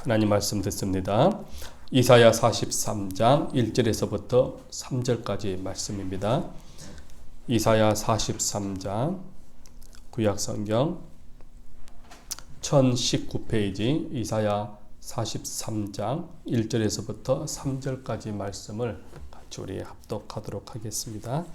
하나님 말씀 듣습니다. 이사야 43장 1절에서부터 3절까지 말씀입니다. 이사야 43장 구약성경 1019페이지 이사야 43장 1절에서부터 3절까지 말씀을 같이 우리 합독하도록 하겠습니다.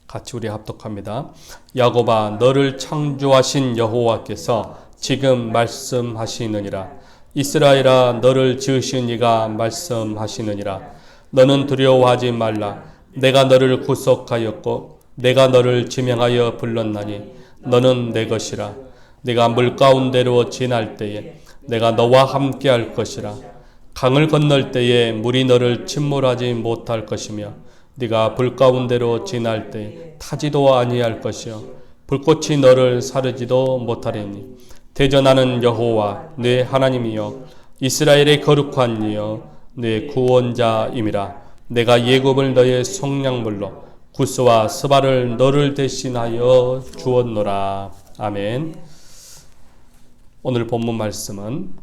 같이 우리 합독합니다. 야곱아, 너를 창조하신 여호와께서 지금 말씀하시느니라. 이스라엘아, 너를 지으신 이가 말씀하시느니라. 너는 두려워하지 말라. 내가 너를 구속하였고 내가 너를 지명하여 불렀나니 너는 내 것이라. 네가 물 가운데로 지날 때에 내가 너와 함께 할 것이라. 강을 건널 때에 물이 너를 침몰하지 못할 것이며 네가 불 가운데로 지날 때 타지도 아니할 것이요 불꽃이 너를 사르지도 못하리니 대전하는 여호와 네 하나님이여 이스라엘의 거룩한 이여 네 구원자임이라. 내가 예굽을 너의 속량물로 구스와 스바를 너를 대신하여 주었노라. 아멘. 오늘 본문 말씀은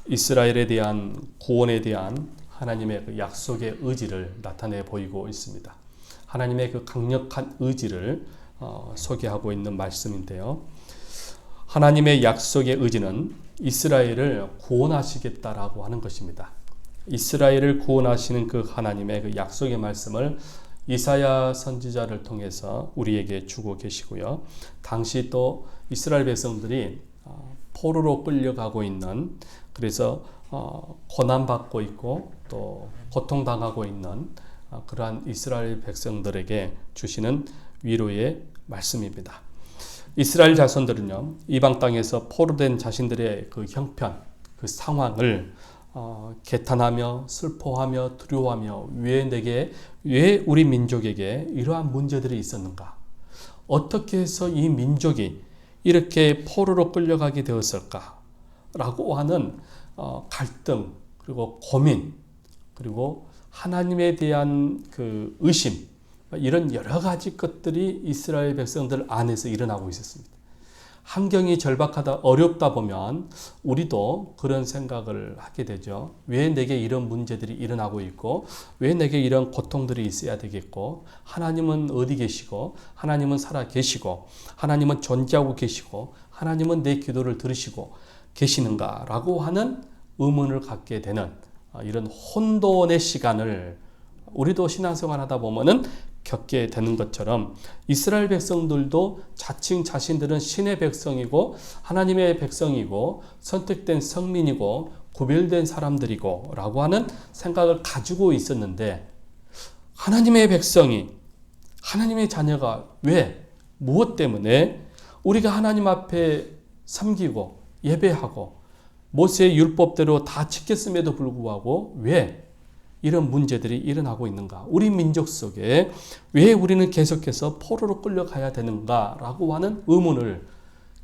이스라엘에 대한 구원에 대한 하나님의 그 약속의 의지를 나타내 보이고 있습니다. 하나님의 그 강력한 의지를 소개하고 있는 말씀인데요. 하나님의 약속의 의지는 이스라엘을 구원하시겠다라고 하는 것입니다. 이스라엘을 구원하시는 그 하나님의 그 약속의 말씀을 이사야 선지자를 통해서 우리에게 주고 계시고요. 당시 또 이스라엘 백성들이 포로로 끌려가고 있는, 그래서 고난받고 있고 또 고통당하고 있는 그러한 이스라엘 백성들에게 주시는 위로의 말씀입니다. 이스라엘 자손들은요, 이방 땅에서 포로된 자신들의 그 형편, 그 상황을 개탄하며 슬퍼하며 두려워하며 왜 우리 민족에게 이러한 문제들이 있었는가? 어떻게 해서 이 민족이 이렇게 포로로 끌려가게 되었을까? 라고 하는 갈등, 그리고 고민, 그리고 하나님에 대한 그 의심, 이런 여러 가지 것들이 이스라엘 백성들 안에서 일어나고 있었습니다. 환경이 절박하다, 어렵다 보면 우리도 그런 생각을 하게 되죠. 왜 내게 이런 문제들이 일어나고 있고, 왜 내게 이런 고통들이 있어야 되겠고, 하나님은 어디 계시고, 하나님은 살아 계시고, 하나님은 존재하고 계시고, 하나님은 내 기도를 들으시고 계시는가? 라고 하는 의문을 갖게 되는 이런 혼돈의 시간을 우리도 신앙생활 하다 보면은 겪게 되는 것처럼 이스라엘 백성들도 자칭 자신들은 신의 백성이고 하나님의 백성이고 선택된 성민이고 구별된 사람들이고 라고 하는 생각을 가지고 있었는데, 하나님의 백성이, 하나님의 자녀가 왜, 무엇 때문에 우리가 하나님 앞에 섬기고 예배하고 모세의 율법대로 다 지켰음에도 불구하고 왜 이런 문제들이 일어나고 있는가? 우리 민족 속에 왜 우리는 계속해서 포로로 끌려가야 되는가라고 하는 의문을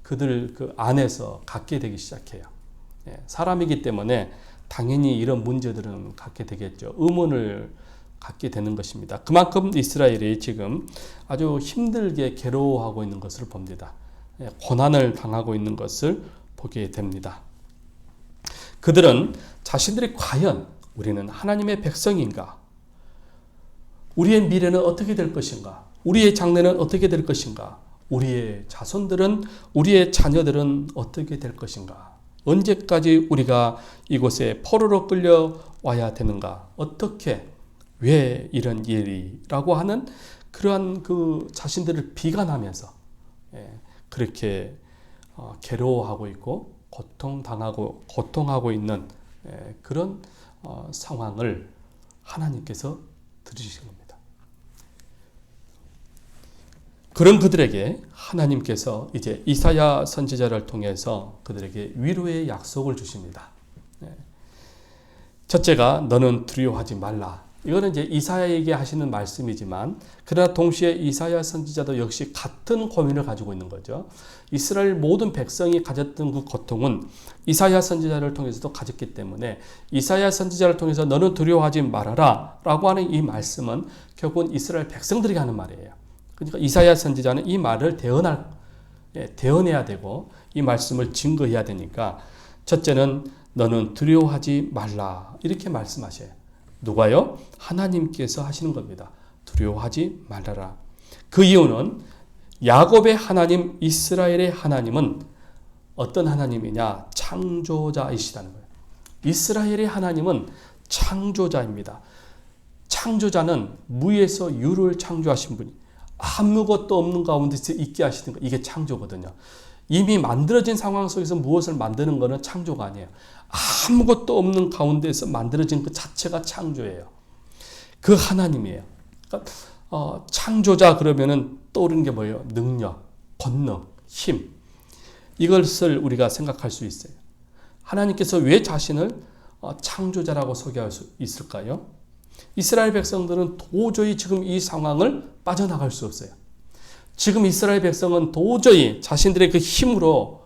그들 그 안에서 갖게 되기 시작해요. 사람이기 때문에 당연히 이런 문제들은 갖게 되겠죠. 의문을 갖게 되는 것입니다. 그만큼 이스라엘이 지금 아주 힘들게 괴로워하고 있는 것을 봅니다. 고난을 당하고 있는 것을 보게 됩니다. 그들은 자신들이 과연 우리는 하나님의 백성인가? 우리의 미래는 어떻게 될 것인가? 우리의 장래는 어떻게 될 것인가? 우리의 자손들은, 우리의 자녀들은 어떻게 될 것인가? 언제까지 우리가 이곳에 포로로 끌려와야 되는가? 어떻게, 왜 이런 일이? 라고 하는 그러한 그 자신들을 비관하면서 그렇게 괴로워하고 있고 고통하고 있는 그런 상황을 하나님께서 들으신 겁니다. 그런 그들에게 하나님께서 이제 이사야 선지자를 통해서 그들에게 위로의 약속을 주십니다. 첫째가 너는 두려워하지 말라. 이거는 이제 이사야에게 하시는 말씀이지만, 그러나 동시에 이사야 선지자도 역시 같은 고민을 가지고 있는 거죠. 이스라엘 모든 백성이 가졌던 그 고통은 이사야 선지자를 통해서도 가졌기 때문에 이사야 선지자를 통해서 너는 두려워하지 말아라 라고 하는 이 말씀은 결국은 이스라엘 백성들이 하는 말이에요. 그러니까 이사야 선지자는 이 말을 대언해야 되고 이 말씀을 증거해야 되니까 첫째는 너는 두려워하지 말라. 이렇게 말씀하셔요. 누가요? 하나님께서 하시는 겁니다. 두려워하지 말라라. 그 이유는 야곱의 하나님, 이스라엘의 하나님은 어떤 하나님이냐? 창조자이시다는 거예요. 이스라엘의 하나님은 창조자입니다. 창조자는 무에서 유를 창조하신 분이 아무것도 없는 가운데서 있게 하시는 거, 이게 창조거든요. 이미 만들어진 상황 속에서 무엇을 만드는 것은 창조가 아니에요. 아무것도 없는 가운데서 만들어진 그 자체가 창조예요. 그 하나님이에요. 그러니까 창조자 그러면은 떠오르는 게 뭐예요? 능력, 권능, 힘. 이것을 우리가 생각할 수 있어요. 하나님께서 왜 자신을 창조자라고 소개할 수 있을까요? 이스라엘 백성들은 도저히 지금 이 상황을 빠져나갈 수 없어요. 지금 이스라엘 백성은 도저히 자신들의 그 힘으로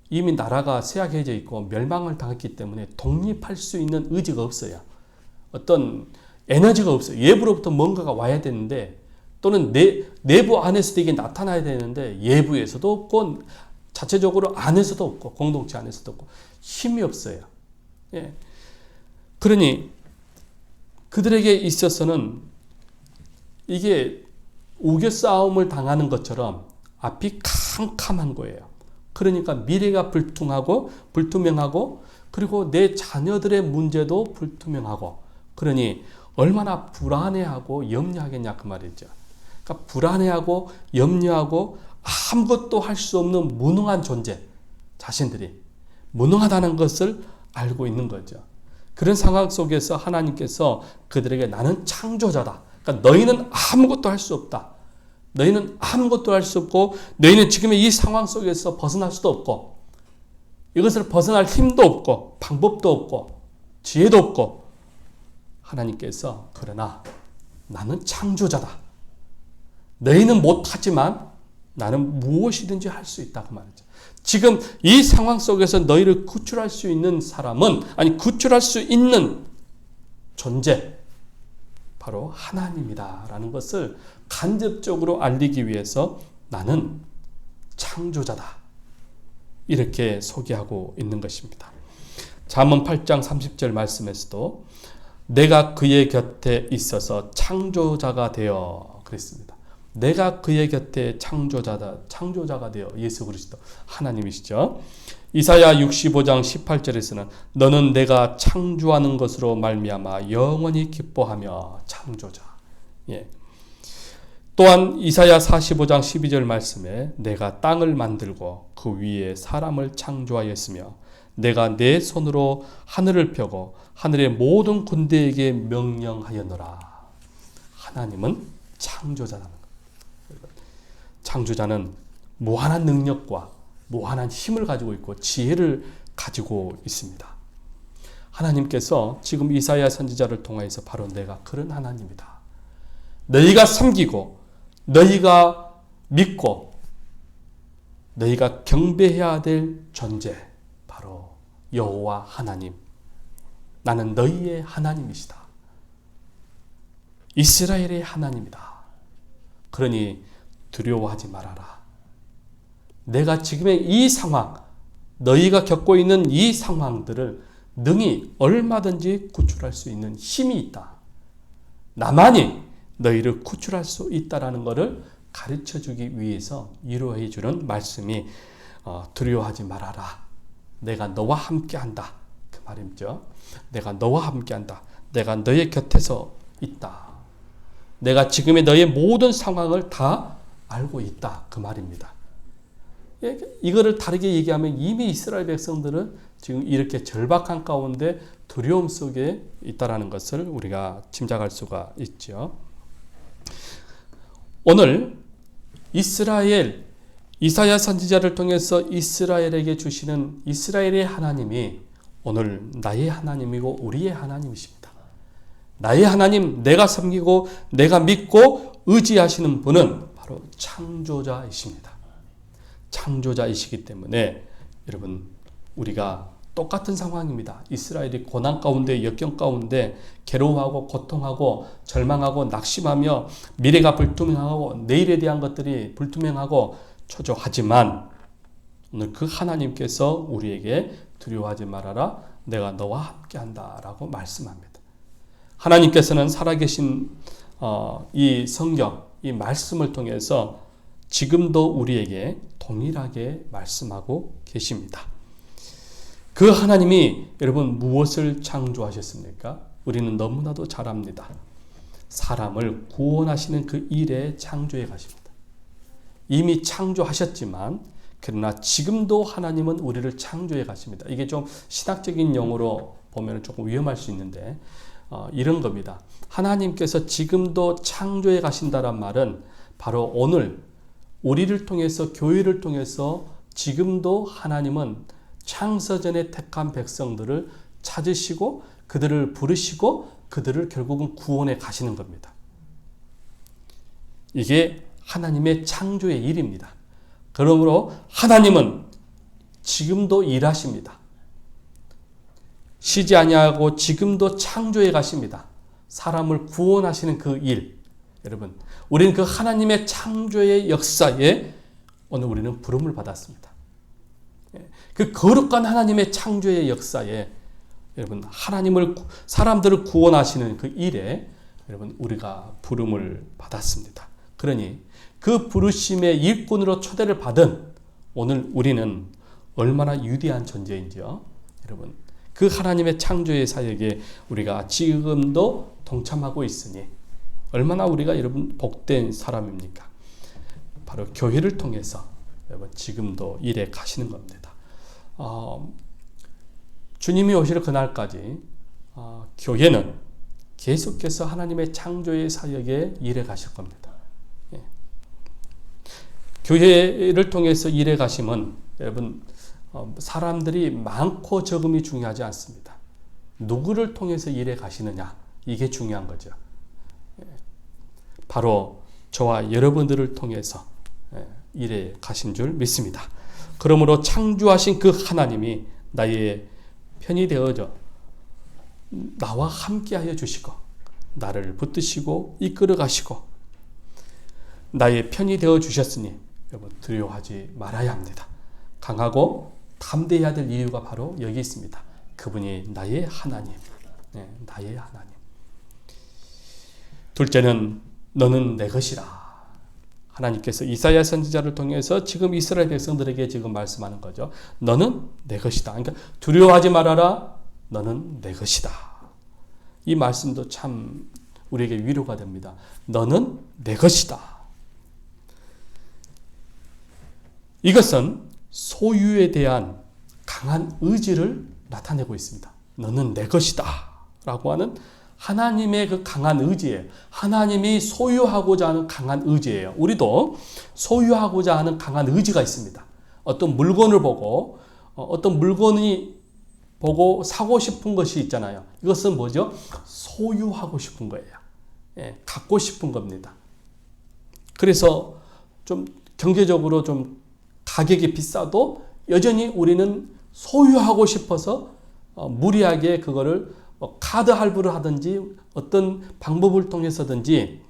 이미 나라가 쇠약해져 있고 멸망을 당했기 때문에 독립할 수 있는 의지가 없어요. 어떤 에너지가 없어요. 외부로부터 뭔가가 와야 되는데, 또는 내부 안에서도 이게 나타나야 되는데 외부에서도 없고 자체적으로 안에서도 없고 공동체 안에서도 없고 힘이 없어요. 예. 그러니 그들에게 있어서는 이게 우겨 싸움을 당하는 것처럼 앞이 캄캄한 거예요. 그러니까 미래가 불투명하고 그리고 내 자녀들의 문제도 불투명하고, 그러니 얼마나 불안해하고 염려하겠냐 그 말이죠. 그러니까 불안해하고 염려하고 아무것도 할 수 없는 무능한 존재, 자신들이 무능하다는 것을 알고 있는 거죠. 그런 상황 속에서 하나님께서 그들에게 나는 창조자다. 그러니까 너희는 아무것도 할 수 없다. 너희는 아무것도 할 수 없고 너희는 지금의 이 상황 속에서 벗어날 수도 없고 이것을 벗어날 힘도 없고 방법도 없고 지혜도 없고, 하나님께서 그러나 나는 창조자다. 너희는 못하지만 나는 무엇이든지 할 수 있다 그 말이죠. 지금 이 상황 속에서 너희를 구출할 수 있는 사람은, 아니 구출할 수 있는 존재, 바로 하나님이다라는 것을 간접적으로 알리기 위해서 나는 창조자다, 이렇게 소개하고 있는 것입니다. 잠언 8장 30절 말씀에서도 내가 그의 곁에 있어서 창조자가 되어 그랬습니다. 내가 그의 곁에 창조자가 되어, 예수 그리스도 하나님이시죠. 이사야 65장 18절에서는 너는 내가 창조하는 것으로 말미암아 영원히 기뻐하며 창조자. 예. 또한 이사야 45장 12절 말씀에 내가 땅을 만들고 그 위에 사람을 창조하였으며 내가 내 손으로 하늘을 펴고 하늘의 모든 군대에게 명령하였노라. 하나님은 창조자라는 것. 창조자는 무한한 능력과 무한한 힘을 가지고 있고 지혜를 가지고 있습니다. 하나님께서 지금 이사야 선지자를 통해서 바로 내가 그런 하나님이다. 너희가 섬기고 너희가 믿고 너희가 경배해야 될 존재, 바로 여호와 하나님. 나는 너희의 하나님이시다. 이스라엘의 하나님이다. 그러니 두려워하지 말아라. 내가 지금의 이 상황, 너희가 겪고 있는 이 상황들을 능히 얼마든지 구출할 수 있는 힘이 있다. 나만이 너희를 구출할 수 있다라는 것을 가르쳐주기 위해서 이루어해 주는 말씀이 두려워하지 말아라. 내가 너와 함께한다. 그 말이죠. 내가 너와 함께한다. 내가 너의 곁에서 있다. 내가 지금의 너의 모든 상황을 다 알고 있다. 그 말입니다. 이거를 다르게 얘기하면 이미 이스라엘 백성들은 지금 이렇게 절박한 가운데 두려움 속에 있다라는 것을 우리가 짐작할 수가 있죠. 오늘 이사야 선지자를 통해서 이스라엘에게 주시는 이스라엘의 하나님이 오늘 나의 하나님이고 우리의 하나님이십니다. 나의 하나님, 내가 섬기고 내가 믿고 의지하시는 분은 바로 창조자이십니다. 창조자이시기 때문에 여러분, 우리가 똑같은 상황입니다. 이스라엘이 고난 가운데, 역경 가운데 괴로워하고 고통하고 절망하고 낙심하며 미래가 불투명하고 내일에 대한 것들이 불투명하고 초조하지만 오늘 그 하나님께서 우리에게 두려워하지 말아라. 내가 너와 함께한다 라고 말씀합니다. 하나님께서는 살아계신 이 성경, 이 말씀을 통해서 지금도 우리에게 동일하게 말씀하고 계십니다. 그 하나님이 여러분 무엇을 창조하셨습니까? 우리는 너무나도 잘 압니다. 사람을 구원하시는 그 일에 창조해 가십니다. 이미 창조하셨지만 그러나 지금도 하나님은 우리를 창조해 가십니다. 이게 좀 신학적인 용어로 보면 조금 위험할 수 있는데 이런 겁니다. 하나님께서 지금도 창조해 가신다란 말은 바로 오늘 우리를 통해서 교회를 통해서 지금도 하나님은 창세전에 택한 백성들을 찾으시고 그들을 부르시고 그들을 결국은 구원해 가시는 겁니다. 이게 하나님의 창조의 일입니다. 그러므로 하나님은 지금도 일하십니다. 쉬지 아니하고 지금도 창조해 가십니다. 사람을 구원하시는 그 일. 여러분, 우리는 그 하나님의 창조의 역사에 오늘 우리는 부름을 받았습니다. 그 거룩한 하나님의 창조의 역사에 여러분 사람들을 구원하시는 그 일에 여러분 우리가 부름을 받았습니다. 그러니 그 부르심의 일꾼으로 초대를 받은 오늘 우리는 얼마나 위대한 존재인지요. 여러분 그 하나님의 창조의 사역에 우리가 지금도 동참하고 있으니 얼마나 우리가 여러분 복된 사람입니까? 바로 교회를 통해서 여러분 지금도 일해 가시는 겁니다. 주님이 오실 그날까지 교회는 계속해서 하나님의 창조의 사역에 일해 가실 겁니다. 예. 교회를 통해서 일해 가심은 여러분 사람들이 많고 적음이 중요하지 않습니다. 누구를 통해서 일해 가시느냐 이게 중요한 거죠. 예. 바로 저와 여러분들을 통해서 일해 가신 줄 믿습니다. 그러므로 창조하신 그 하나님이 나의 편이 되어져 나와 함께하여 주시고 나를 붙드시고 이끌어 가시고 나의 편이 되어 주셨으니 여러분 두려워하지 말아야 합니다. 강하고 담대해야 될 이유가 바로 여기 있습니다. 그분이 나의 하나님. 네, 나의 하나님. 둘째는 너는 내 것이라. 하나님께서 이사야 선지자를 통해서 지금 이스라엘 백성들에게 지금 말씀하는 거죠. 너는 내 것이다. 그러니까 두려워하지 말아라. 너는 내 것이다. 이 말씀도 참 우리에게 위로가 됩니다. 너는 내 것이다. 이것은 소유에 대한 강한 의지를 나타내고 있습니다. 너는 내 것이다. 라고 하는 하나님의 그 강한 의지예요. 하나님이 소유하고자 하는 강한 의지예요. 우리도 소유하고자 하는 강한 의지가 있습니다. 어떤 물건을 보고 어떤 물건이 보고 사고 싶은 것이 있잖아요. 이것은 뭐죠? 소유하고 싶은 거예요. 예, 갖고 싶은 겁니다. 그래서 좀 경제적으로 좀 가격이 비싸도 여전히 우리는 소유하고 싶어서 무리하게 그거를 카드 할부를 하든지 어떤 방법을 통해서든지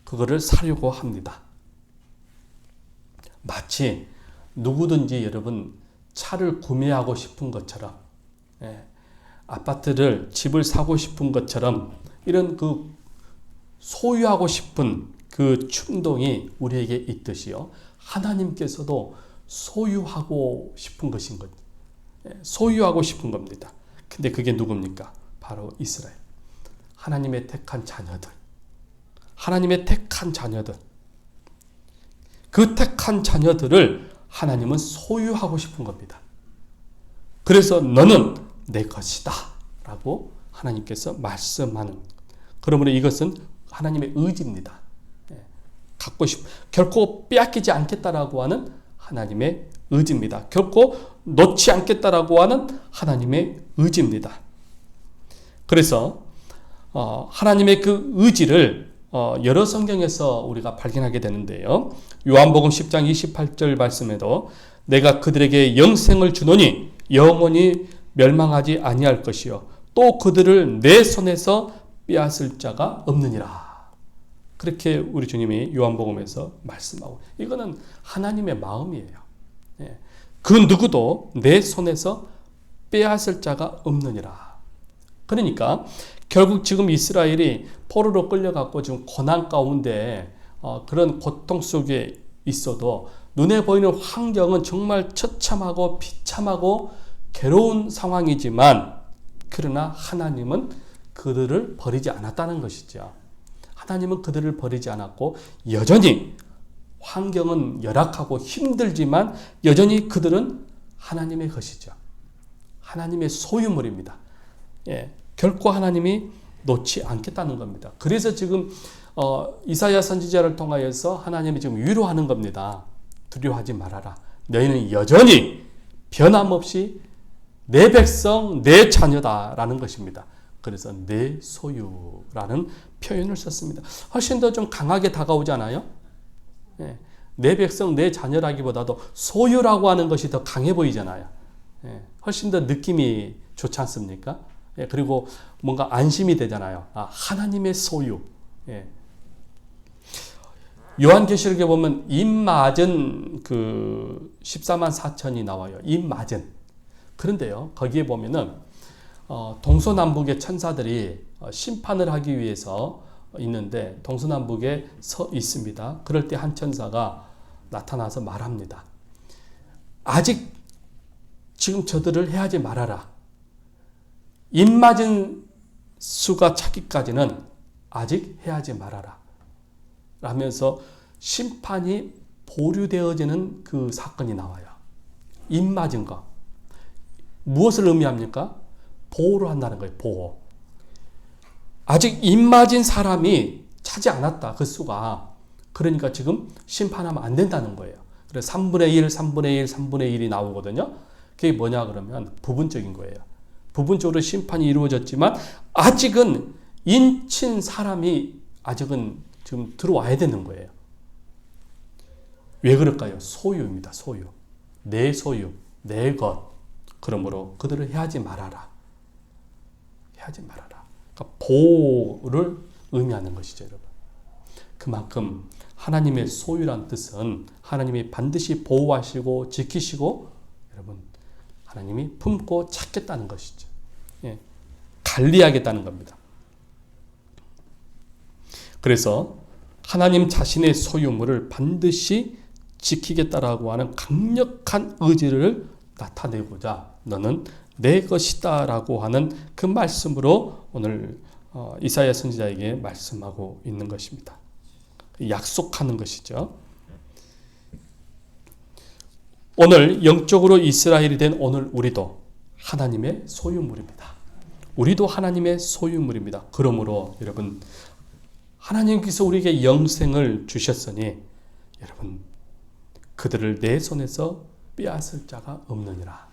그거를 사려고 합니다. 마치 누구든지 여러분 차를 구매하고 싶은 것처럼 아파트를 집을 사고 싶은 것처럼 이런 그 소유하고 싶은 그 충동이 우리에게 있듯이요. 하나님께서도 소유하고 싶은 것인 것. 소유하고 싶은 겁니다. 근데 그게 누굽니까? 바로 이스라엘. 하나님의 택한 자녀들. 하나님의 택한 자녀들. 그 택한 자녀들을 하나님은 소유하고 싶은 겁니다. 그래서 너는 내 것이다. 라고 하나님께서 말씀하는. 그러므로 이것은 하나님의 의지입니다. 갖고 결코 빼앗기지 않겠다라고 하는 하나님의 의지입니다. 결코 놓지 않겠다라고 하는 하나님의 의지입니다. 그래서 하나님의 그 의지를 여러 성경에서 우리가 발견하게 되는데요. 요한복음 10장 28절 말씀에도 내가 그들에게 영생을 주노니 영원히 멸망하지 아니할 것이요 또 그들을 내 손에서 빼앗을 자가 없느니라. 그렇게 우리 주님이 요한복음에서 말씀하고 이거는 하나님의 마음이에요. 그 누구도 내 손에서 빼앗을 자가 없느니라. 그러니까 결국 지금 이스라엘이 포로로 끌려갔고 지금 고난 가운데 그런 고통 속에 있어도 눈에 보이는 환경은 정말 처참하고 비참하고 괴로운 상황이지만 그러나 하나님은 그들을 버리지 않았다는 것이죠. 하나님은 그들을 버리지 않았고 여전히 환경은 열악하고 힘들지만 여전히 그들은 하나님의 것이죠. 하나님의 소유물입니다. 예, 결코 하나님이 놓지 않겠다는 겁니다. 그래서 지금 이사야 선지자를 통하여서 하나님이 지금 위로하는 겁니다. 두려워하지 말아라. 너희는 여전히 변함없이 내 백성, 내 자녀다라는 것입니다. 그래서 내 소유라는 표현을 썼습니다. 훨씬 더 좀 강하게 다가오잖아요. 예, 내 백성, 내 자녀라기보다도 소유라고 하는 것이 더 강해 보이잖아요. 예, 훨씬 더 느낌이 좋지 않습니까? 예, 그리고 뭔가 안심이 되잖아요. 하나님의 소유. 예. 요한계시록에 보면 입맞은 그 14만 4천이 나와요. 입맞은. 그런데요, 거기에 보면은 동서남북의 천사들이 심판을 하기 위해서 있는데 동서남북에 서 있습니다. 그럴 때 한 천사가 나타나서 말합니다. 아직 지금 저들을 해하지 말아라. 입맞은 수가 차기까지는 아직 해하지 말아라. 라면서 심판이 보류되어지는 그 사건이 나와요. 입맞은 거. 무엇을 의미합니까? 보호를 한다는 거예요. 보호. 아직 입맞은 사람이 차지 않았다. 그 수가. 그러니까 지금 심판하면 안 된다는 거예요. 그래서 3분의 1, 3분의 1, 3분의 1이 나오거든요. 그게 뭐냐 그러면 부분적인 거예요. 부분적으로 심판이 이루어졌지만 아직은 인친 사람이 아직은 지금 들어와야 되는 거예요. 왜 그럴까요? 소유입니다. 소유. 내 소유, 내 것. 그러므로 그들을 해하지 말아라. 해하지 말아라. 그러니까 보호를 의미하는 것이죠, 여러분. 그만큼 하나님의 소유란 뜻은 하나님이 반드시 보호하시고 지키시고 여러분 하나님이 품고 찾겠다는 것이죠. 예, 관리하겠다는 겁니다. 그래서 하나님 자신의 소유물을 반드시 지키겠다라고 하는 강력한 의지를 나타내고자 너는 내 것이다 라고 하는 그 말씀으로 오늘 이사야 선지자에게 말씀하고 있는 것입니다. 약속하는 것이죠. 오늘 영적으로 이스라엘이 된 오늘 우리도 하나님의 소유물입니다. 우리도 하나님의 소유물입니다. 그러므로 여러분 하나님께서 우리에게 영생을 주셨으니 여러분 그들을 내 손에서 빼앗을 자가 없느니라.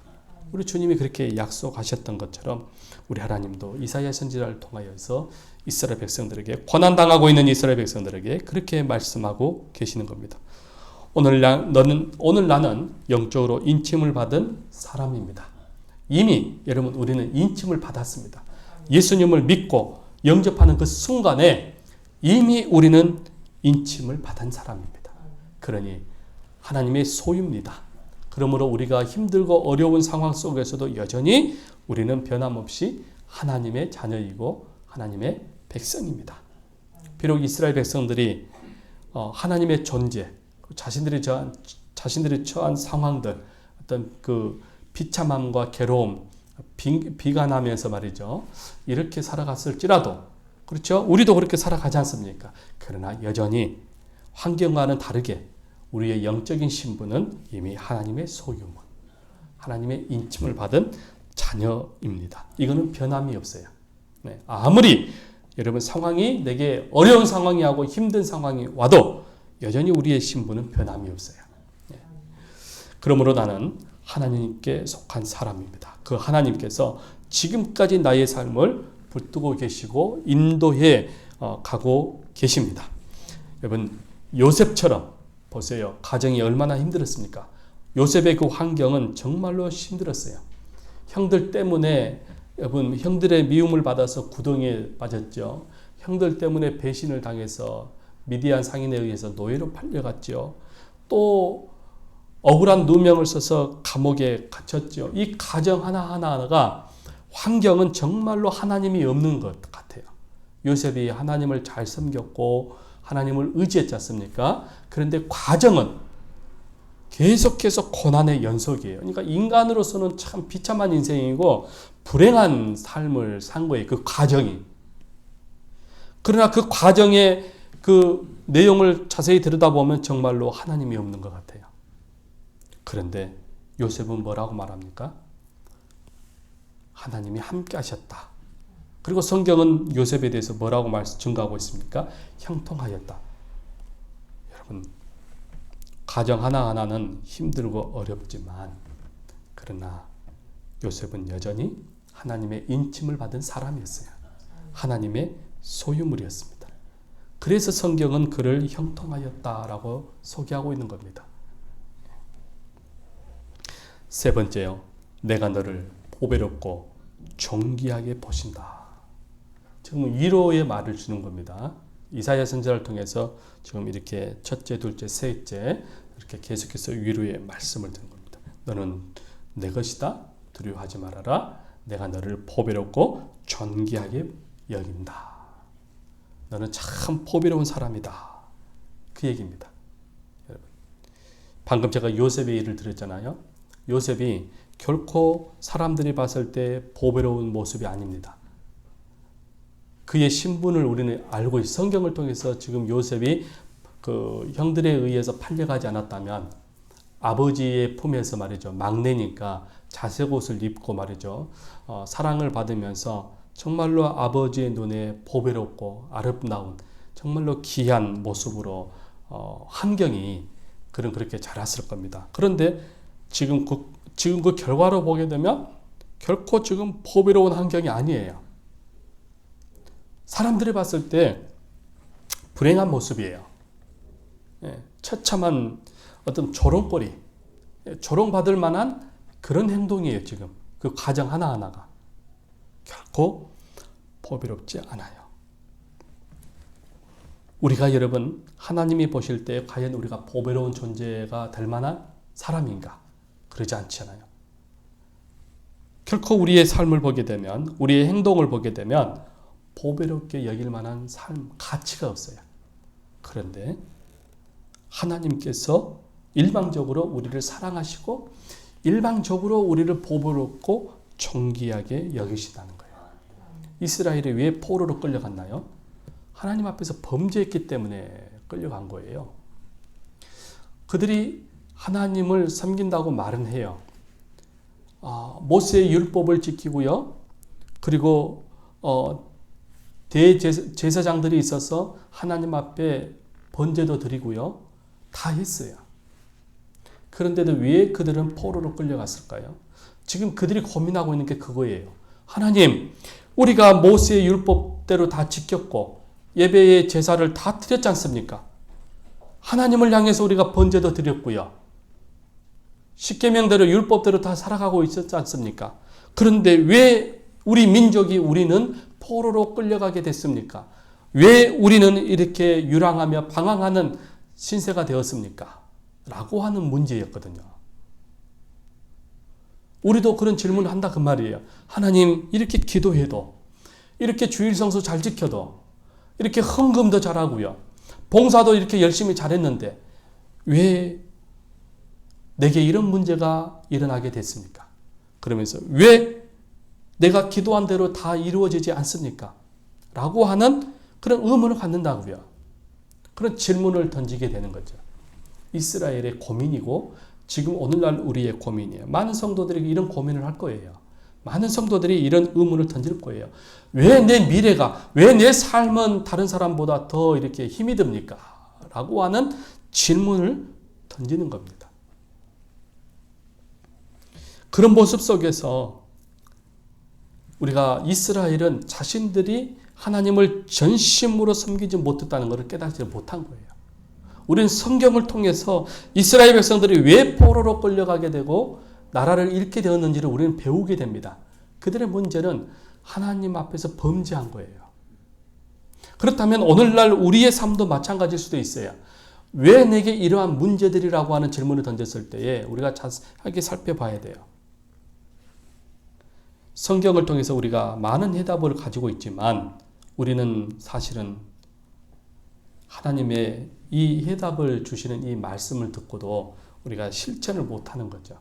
우리 주님이 그렇게 약속하셨던 것처럼 우리 하나님도 이사야 선지자를 통하여서 이스라엘 백성들에게 고난당하고 있는 이스라엘 백성들에게 그렇게 말씀하고 계시는 겁니다. 오늘 나는 영적으로 인침을 받은 사람입니다. 이미 여러분 우리는 인침을 받았습니다. 예수님을 믿고 영접하는 그 순간에 이미 우리는 인침을 받은 사람입니다. 그러니 하나님의 소유입니다. 그러므로 우리가 힘들고 어려운 상황 속에서도 여전히 우리는 변함없이 하나님의 자녀이고 하나님의 백성입니다. 비록 이스라엘 백성들이 하나님의 존재, 자신들이 처한 상황들, 어떤 그 비참함과 괴로움, 비관하면서 말이죠. 이렇게 살아갔을지라도, 그렇죠? 우리도 그렇게 살아가지 않습니까? 그러나 여전히 환경과는 다르게 우리의 영적인 신분은 이미 하나님의 소유물, 하나님의 인침을 받은 자녀입니다. 이거는 변함이 없어요. 네, 아무리 여러분 상황이 내게 어려운 상황이 하고 힘든 상황이 와도 여전히 우리의 신분은 변함이 없어요. 네. 그러므로 나는 하나님께 속한 사람입니다. 그 하나님께서 지금까지 나의 삶을 붙들고 계시고 인도해 가고 계십니다. 여러분 요셉처럼 보세요. 가정이 얼마나 힘들었습니까? 요셉의 그 환경은 정말로 힘들었어요. 형들 때문에 여러분 형들의 미움을 받아서 구덩이에 빠졌죠. 형들 때문에 배신을 당해서 미디안 상인에 의해서 노예로 팔려갔죠. 또 억울한 누명을 써서 감옥에 갇혔죠. 이 가정 하나하나가 환경은 정말로 하나님이 없는 것 같아요. 요셉이 하나님을 잘 섬겼고 하나님을 의지했지 않습니까? 그런데 과정은 계속해서 고난의 연속이에요. 그러니까 인간으로서는 참 비참한 인생이고 불행한 삶을 산 거예요. 그 과정이. 그러나 그 과정의 그 내용을 자세히 들여다보면 정말로 하나님이 없는 것 같아요. 그런데 요셉은 뭐라고 말합니까? 하나님이 함께 하셨다. 그리고 성경은 요셉에 대해서 뭐라고 증거하고 있습니까? 형통하였다. 여러분, 가정 하나하나는 힘들고 어렵지만 그러나 요셉은 여전히 하나님의 인침을 받은 사람이었어요. 하나님의 소유물이었습니다. 그래서 성경은 그를 형통하였다라고 소개하고 있는 겁니다. 세 번째요. 내가 너를 보배롭고 존귀하게 보신다. 지금 위로의 말을 주는 겁니다. 이사야 선지자를 통해서 지금 이렇게 첫째, 둘째, 셋째 이렇게 계속해서 위로의 말씀을 드는 겁니다. 너는 내 것이다. 두려워하지 말아라. 내가 너를 보배롭고 존귀하게 여긴다. 너는 참 보배로운 사람이다. 그 얘기입니다. 여러분, 방금 제가 요셉의 일을 들었잖아요. 요셉이 결코 사람들이 봤을 때 보배로운 모습이 아닙니다. 그의 신분을 우리는 알고 있어요. 성경을 통해서 지금 요셉이 그 형들에 의해서 팔려가지 않았다면 아버지의 품에서 말이죠. 막내니까 자색 옷을 입고 말이죠. 사랑을 받으면서 정말로 아버지의 눈에 보배롭고 아름다운 정말로 귀한 모습으로 환경이 그렇게 자랐을 겁니다. 그런데 지금 그 결과로 보게 되면 결코 지금 보배로운 환경이 아니에요. 사람들이 봤을 때 불행한 모습이에요. 처참한 어떤 조롱거리, 조롱받을 만한 그런 행동이에요. 지금 그 가정 하나하나가 결코 보배롭지 않아요. 우리가 여러분 하나님이 보실 때 과연 우리가 보배로운 존재가 될 만한 사람인가? 그러지 않잖아요. 결코 우리의 삶을 보게 되면, 우리의 행동을 보게 되면 보배롭게 여길 만한 삶, 가치가 없어요. 그런데 하나님께서 일방적으로 우리를 사랑하시고 일방적으로 우리를 보배롭고 존귀하게 여기시다는 거예요. 이스라엘이 왜 포로로 끌려갔나요? 하나님 앞에서 범죄했기 때문에 끌려간 거예요. 그들이 하나님을 섬긴다고 말은 해요. 모세의 율법을 지키고요. 그리고 대제사장들이 있어서 하나님 앞에 번제도 드리고요. 다 했어요. 그런데도 왜 그들은 포로로 끌려갔을까요? 지금 그들이 고민하고 있는 게 그거예요. 하나님, 우리가 모세의 율법대로 다 지켰고 예배의 제사를 다 드렸지 않습니까? 하나님을 향해서 우리가 번제도 드렸고요. 십계명대로 율법대로 다 살아가고 있었지 않습니까? 그런데 왜 우리 민족이 우리는 포로로 끌려가게 됐습니까? 왜 우리는 이렇게 유랑하며 방황하는 신세가 되었습니까? 라고 하는 문제였거든요. 우리도 그런 질문을 한다 그 말이에요. 하나님, 이렇게 기도해도, 이렇게 주일 성수 잘 지켜도, 이렇게 헌금도 잘하고요. 봉사도 이렇게 열심히 잘했는데 왜 내게 이런 문제가 일어나게 됐습니까? 그러면서 왜 내가 기도한 대로 다 이루어지지 않습니까? 라고 하는 그런 의문을 갖는다고요. 그런 질문을 던지게 되는 거죠. 이스라엘의 고민이고 지금 오늘날 우리의 고민이에요. 많은 성도들이 이런 고민을 할 거예요. 많은 성도들이 이런 의문을 던질 거예요. 왜 내 미래가, 왜 내 삶은 다른 사람보다 더 이렇게 힘이 듭니까? 라고 하는 질문을 던지는 겁니다. 그런 모습 속에서 우리가 이스라엘은 자신들이 하나님을 전심으로 섬기지 못했다는 것을 깨닫지 못한 거예요. 우리는 성경을 통해서 이스라엘 백성들이 왜 포로로 끌려가게 되고 나라를 잃게 되었는지를 우리는 배우게 됩니다. 그들의 문제는 하나님 앞에서 범죄한 거예요. 그렇다면 오늘날 우리의 삶도 마찬가지일 수도 있어요. 왜 내게 이러한 문제들이라고 하는 질문을 던졌을 때에 우리가 자세하게 살펴봐야 돼요. 성경을 통해서 우리가 많은 해답을 가지고 있지만 우리는 사실은 하나님의 이 해답을 주시는 이 말씀을 듣고도 우리가 실천을 못하는 거죠.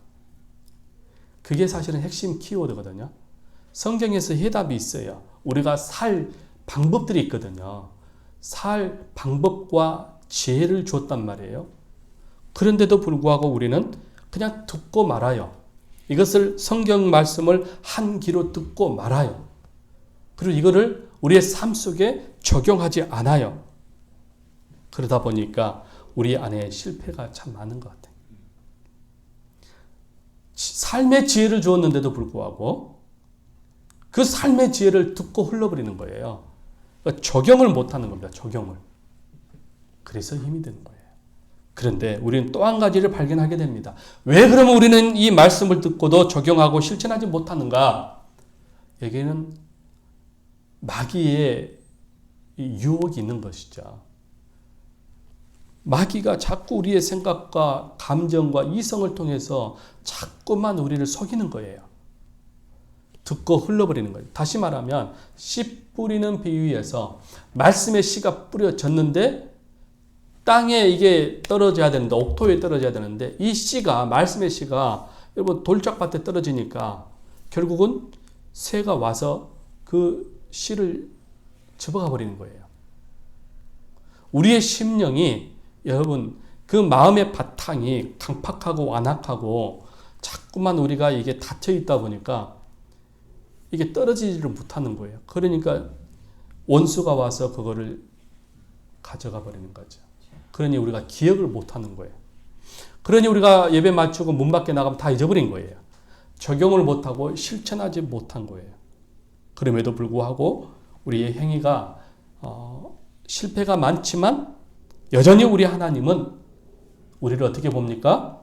그게 사실은 핵심 키워드거든요. 성경에서 해답이 있어요. 우리가 살 방법들이 있거든요. 살 방법과 지혜를 주었단 말이에요. 그런데도 불구하고 우리는 그냥 듣고 말아요. 이것을 성경 말씀을 한 귀로 듣고 말아요. 그리고 이거를 우리의 삶 속에 적용하지 않아요. 그러다 보니까 우리 안에 실패가 참 많은 것 같아요. 삶의 지혜를 주었는데도 불구하고 그 삶의 지혜를 듣고 흘러버리는 거예요. 그러니까 적용을 못하는 겁니다. 적용을. 그래서 힘이 드는 거예요. 그런데 우리는 또 한 가지를 발견하게 됩니다. 왜 그러면 우리는 이 말씀을 듣고도 적용하고 실천하지 못하는가? 여기에는 마귀의 유혹이 있는 것이죠. 마귀가 자꾸 우리의 생각과 감정과 이성을 통해서 자꾸만 우리를 속이는 거예요. 듣고 흘러버리는 거예요. 다시 말하면 씨 뿌리는 비유에서 말씀의 씨가 뿌려졌는데 땅에 이게 떨어져야 되는데, 옥토에 떨어져야 되는데, 이 씨가, 말씀의 씨가, 여러분, 돌짝밭에 떨어지니까, 결국은 새가 와서 그 씨를 집어가 버리는 거예요. 우리의 심령이, 여러분, 그 마음의 바탕이 강팍하고 완악하고, 자꾸만 우리가 이게 닫혀 있다 보니까, 이게 떨어지지를 못하는 거예요. 그러니까, 원수가 와서 그거를 가져가 버리는 거죠. 그러니 우리가 기억을 못하는 거예요. 그러니 우리가 예배 마치고 문 밖에 나가면 다 잊어버린 거예요. 적용을 못하고 실천하지 못한 거예요. 그럼에도 불구하고 우리의 행위가 실패가 많지만 여전히 우리 하나님은 우리를 어떻게 봅니까?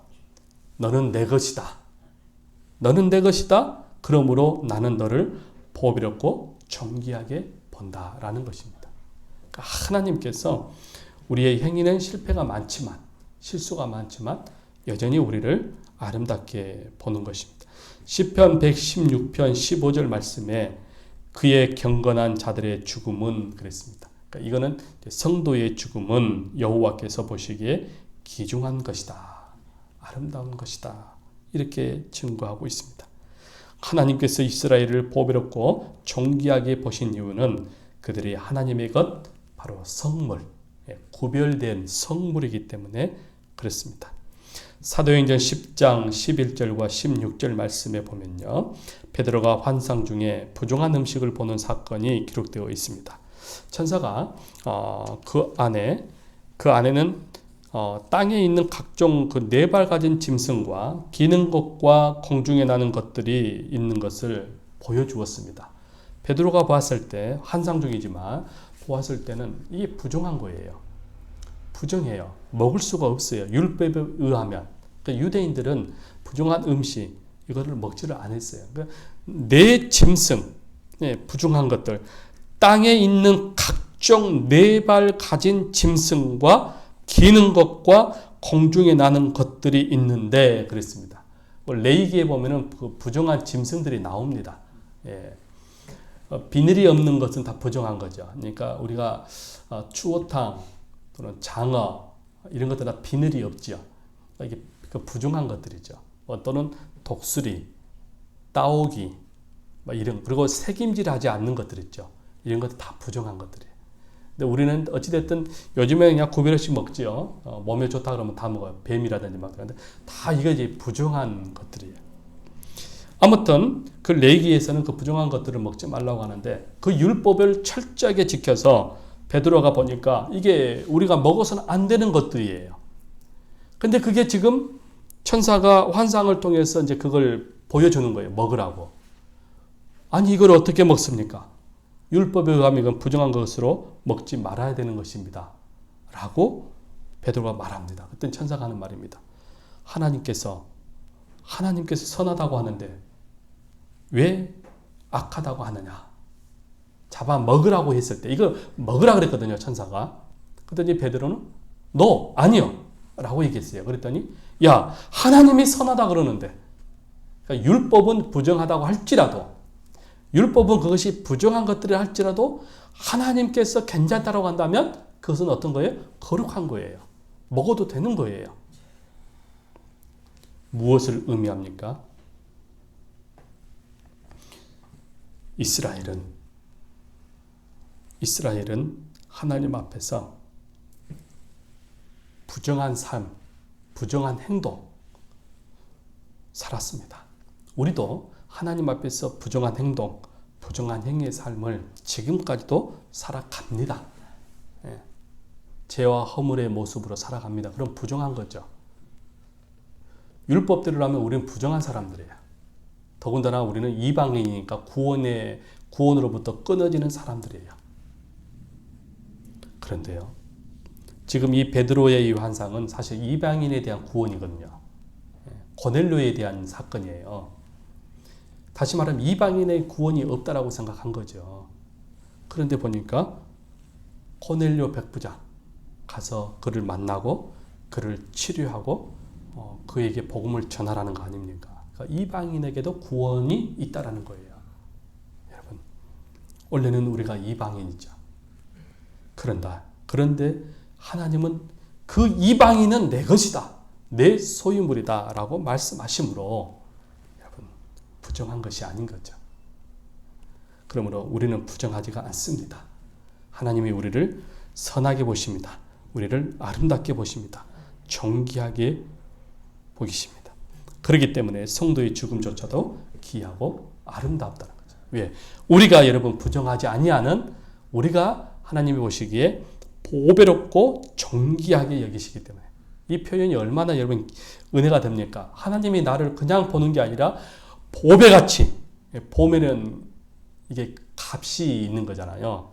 너는 내 것이다. 너는 내 것이다. 그러므로 나는 너를 보배롭고 존귀하게 본다라는 것입니다. 그러니까 하나님께서 우리의 행위는 실패가 많지만, 실수가 많지만 여전히 우리를 아름답게 보는 것입니다. 시편 116편 15절 말씀에 그의 경건한 자들의 죽음은 그랬습니다. 그러니까 이거는 성도의 죽음은 여호와께서 보시기에 귀중한 것이다. 아름다운 것이다. 이렇게 증거하고 있습니다. 하나님께서 이스라엘을 보배롭고 존귀하게 보신 이유는 그들이 하나님의 것, 바로 성물, 구별된 성물이기 때문에 그렇습니다. 사도행전 10장 11절과 16절 말씀에 보면요. 베드로가 환상 중에 부정한 음식을 보는 사건이 기록되어 있습니다. 천사가 그 안에는 땅에 있는 각종 그 네 발 가진 짐승과 기는 것과 공중에 나는 것들이 있는 것을 보여주었습니다. 베드로가 보았을 때 환상 중이지만 보았을 때는 이게 부정한 거예요. 부정해요. 먹을 수가 없어요. 율법에 의하면. 그러니까 유대인들은 부정한 음식 이거를 먹지를 않았어요. 그러니까 네 짐승, 부정한 것들, 땅에 있는 각종 네 발 가진 짐승과 기는 것과 공중에 나는 것들이 있는데 그랬습니다. 레위기에 보면은 그 부정한 짐승들이 나옵니다. 비늘이 없는 것은 다 부정한 거죠. 그러니까 우리가 추어탕 또는 장어 이런 것들 다 비늘이 없죠. 이게 부정한 것들이죠. 또는 독수리, 따오기 이런, 그리고 색임질하지 않는 것들 있죠. 이런 것들 다 부정한 것들이에요. 근데 우리는 어찌됐든 요즘에 그냥 구별 없이 먹죠. 몸에 좋다 그러면 다 먹어요. 뱀이라든지 막. 근데 다 이게 이제 부정한 것들이에요. 아무튼 그 레위기에서는 그 부정한 것들을 먹지 말라고 하는데 그 율법을 철저하게 지켜서 베드로가 보니까 이게 우리가 먹어서는 안 되는 것들이에요. 근데 그게 지금 천사가 환상을 통해서 이제 그걸 보여주는 거예요. 먹으라고. 아니 이걸 어떻게 먹습니까? 율법에 의하면 이건 부정한 것으로 먹지 말아야 되는 것입니다. 라고 베드로가 말합니다. 그때 천사가 하는 말입니다. 하나님께서 선하다고 하는데 왜 악하다고 하느냐? 잡아 먹으라고 했을 때 이거 먹으라 그랬거든요. 천사가. 그랬더니 베드로는 너 아니요 라고 얘기했어요. 그랬더니 야 하나님이 선하다 그러는데, 그러니까 율법은 부정하다고 할지라도, 율법은 그것이 부정한 것들을 할지라도 하나님께서 괜찮다라고 한다면 그것은 어떤 거예요? 거룩한 거예요. 먹어도 되는 거예요. 무엇을 의미합니까? 이스라엘은 하나님 앞에서 부정한 삶, 부정한 행동 살았습니다. 우리도 하나님 앞에서 부정한 행동, 부정한 행위의 삶을 지금까지도 살아갑니다. 죄와 허물의 모습으로 살아갑니다. 그럼 부정한 거죠. 율법대로 하면 우리는 부정한 사람들이에요. 더군다나 우리는 이방인이니까 구원으로부터 끊어지는 사람들이에요. 그런데요, 지금 이 베드로의 이 환상은 사실 이방인에 대한 구원이거든요. 고넬료에 대한 사건이에요. 다시 말하면 이방인의 구원이 없다라고 생각한 거죠. 그런데 보니까 고넬료 백부장 가서 그를 만나고 그를 치료하고 그에게 복음을 전하라는 거 아닙니까? 그러니까 이방인에게도 구원이 있다라는 거예요. 여러분, 원래는 우리가 이방인이죠. 그런데 하나님은 그 이방인은 내 것이다, 내 소유물이다 라고 말씀하심으로 여러분, 부정한 것이 아닌 거죠. 그러므로 우리는 부정하지가 않습니다. 하나님이 우리를 선하게 보십니다. 우리를 아름답게 보십니다. 존귀하게 보이십니다. 그렇기 때문에 성도의 죽음조차도 귀하고 아름답다는 거죠. 왜? 우리가 여러분 부정하지 아니하는, 우리가 하나님이 보시기에 보배롭고 존귀하게 여기시기 때문에, 이 표현이 얼마나 여러분 은혜가 됩니까? 하나님이 나를 그냥 보는 게 아니라 보배같이, 보면은 이게 값이 있는 거잖아요.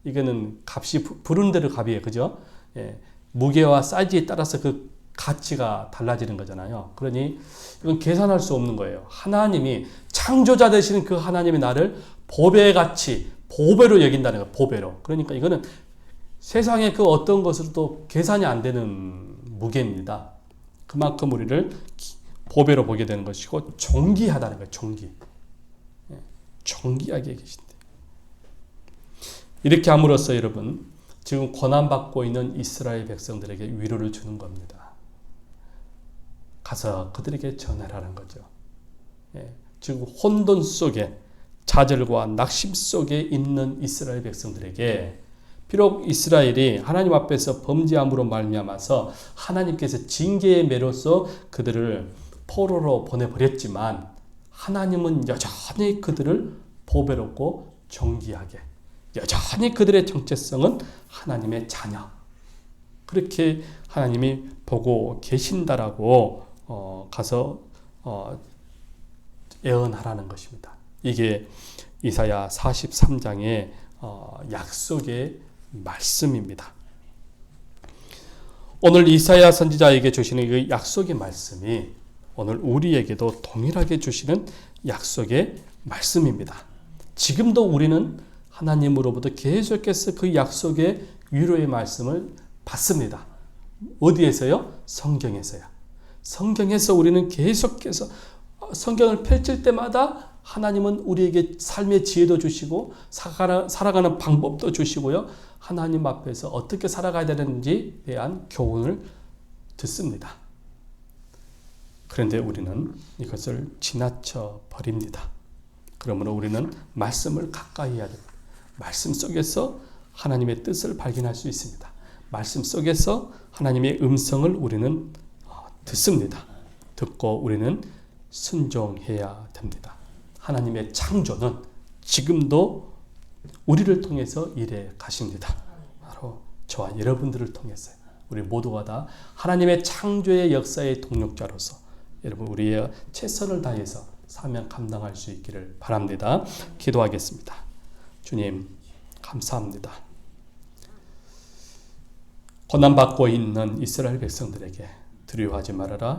이거는 값이 부르는 대로 값이에요. 그죠? 무게와 사이즈에 따라서 그 가치가 달라지는 거잖아요. 그러니 이건 계산할 수 없는 거예요. 하나님이 창조자 되시는 그 하나님이 나를 보배같이, 보배로 여긴다는 거예요. 보배로. 그러니까 이거는 세상의 그 어떤 것으로도 계산이 안 되는 무게입니다. 그만큼 우리를 보배로 보게 되는 것이고 존귀하다는 거예요. 존귀하게 계신데, 이렇게 함으로써 여러분 지금 고난받고 있는 이스라엘 백성들에게 위로를 주는 겁니다. 가서 그들에게 전하라는 거죠. 지금 혼돈 속에, 좌절과 낙심 속에 있는 이스라엘 백성들에게, 비록 이스라엘이 하나님 앞에서 범죄함으로 말미암아서 하나님께서 징계의 매로서 그들을 포로로 보내버렸지만 하나님은 여전히 그들을 보배롭고 존귀하게, 여전히 그들의 정체성은 하나님의 자녀, 그렇게 하나님이 보고 계신다라고 가서 예언하라는 것입니다. 이게 이사야 43장의 약속의 말씀입니다. 오늘 이사야 선지자에게 주시는 그 약속의 말씀이 오늘 우리에게도 동일하게 주시는 약속의 말씀입니다. 지금도 우리는 하나님으로부터 계속해서 그 약속의 위로의 말씀을 받습니다. 어디에서요? 성경에서요. 성경에서 우리는 계속해서 성경을 펼칠 때마다 하나님은 우리에게 삶의 지혜도 주시고 살아가는 방법도 주시고요. 하나님 앞에서 어떻게 살아가야 되는지에 대한 교훈을 듣습니다. 그런데 우리는 이것을 지나쳐 버립니다. 그러므로 우리는 말씀을 가까이 해야 됩니다. 말씀 속에서 하나님의 뜻을 발견할 수 있습니다. 말씀 속에서 하나님의 음성을 우리는 듣습니다. 듣고 우리는 순종해야 됩니다. 하나님의 창조는 지금도 우리를 통해서 일해 가십니다. 바로 저와 여러분들을 통해서요. 우리 모두가 다 하나님의 창조의 역사의 동력자로서 여러분 우리의 최선을 다해서 사명 감당할 수 있기를 바랍니다. 기도하겠습니다. 주님 감사합니다. 고난받고 있는 이스라엘 백성들에게 두려워하지 말아라.